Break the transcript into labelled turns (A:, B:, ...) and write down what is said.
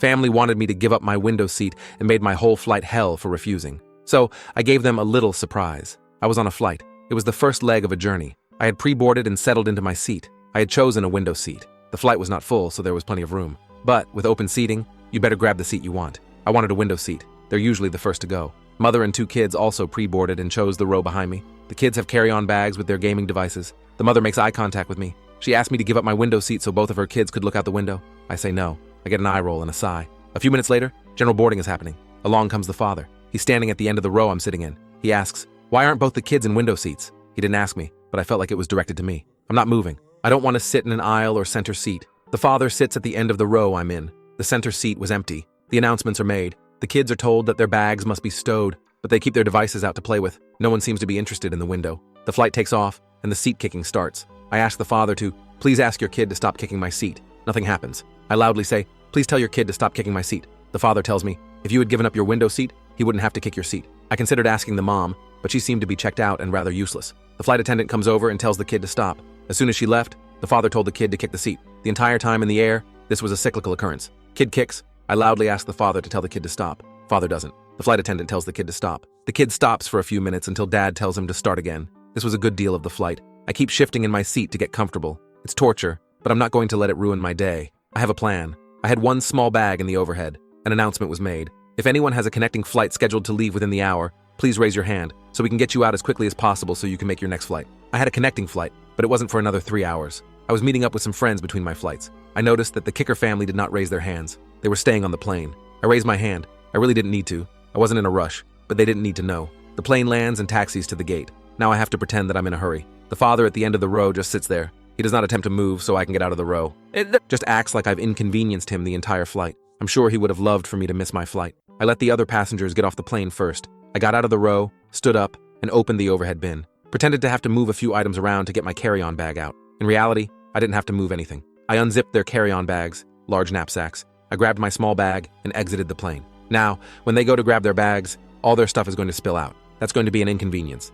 A: Family wanted me to give up my window seat and made my whole flight hell for refusing. So I gave them a little surprise. I was on a flight. It was the first leg of a journey. I had pre-boarded and settled into my seat. I had chosen a window seat. The flight was not full, so there was plenty of room. But with open seating, you better grab the seat you want. I wanted a window seat. They're usually the first to go. Mother and 2 kids also pre-boarded and chose the row behind me. The kids have carry-on bags with their gaming devices. The mother makes eye contact with me. She asked me to give up my window seat so both of her kids could look out the window. I say no. I get an eye roll and a sigh. A few minutes later, general boarding is happening. Along comes the father. He's standing at the end of the row I'm sitting in. He asks, "Why aren't both the kids in window seats?" He didn't ask me, but I felt like it was directed to me. I'm not moving. I don't want to sit in an aisle or center seat. The father sits at the end of the row I'm in. The center seat was empty. The announcements are made. The kids are told that their bags must be stowed, but they keep their devices out to play with. No one seems to be interested in the window. The flight takes off, and the seat kicking starts. I ask the father to, "Please ask your kid to stop kicking my seat." Nothing happens. I loudly say, "Please tell your kid to stop kicking my seat." The father tells me, if you had given up your window seat, he wouldn't have to kick your seat. I considered asking the mom, but she seemed to be checked out and rather useless. The flight attendant comes over and tells the kid to stop. As soon as she left, the father told the kid to kick the seat. The entire time in the air, this was a cyclical occurrence. Kid kicks. I loudly ask the father to tell the kid to stop. Father doesn't. The flight attendant tells the kid to stop. The kid stops for a few minutes until dad tells him to start again. This was a good deal of the flight. I keep shifting in my seat to get comfortable. It's torture, but I'm not going to let it ruin my day. I have a plan. I had one small bag in the overhead. An announcement was made. If anyone has a connecting flight scheduled to leave within the hour, please raise your hand so we can get you out as quickly as possible so you can make your next flight. I had a connecting flight, but it wasn't for another 3 hours. I was meeting up with some friends between my flights. I noticed that the Kicker family did not raise their hands. They were staying on the plane. I raised my hand. I really didn't need to. I wasn't in a rush, but they didn't need to know. The plane lands and taxis to the gate. Now I have to pretend that I'm in a hurry. The father at the end of the row just sits there. He does not attempt to move so I can get out of the row. It just acts like I've inconvenienced him the entire flight. I'm sure he would have loved for me to miss my flight. I let the other passengers get off the plane first. I got out of the row, stood up, and opened the overhead bin. Pretended to have to move a few items around to get my carry-on bag out. In reality, I didn't have to move anything. I unzipped their carry-on bags, large knapsacks. I grabbed my small bag and exited the plane. Now, when they go to grab their bags, all their stuff is going to spill out. That's going to be an inconvenience.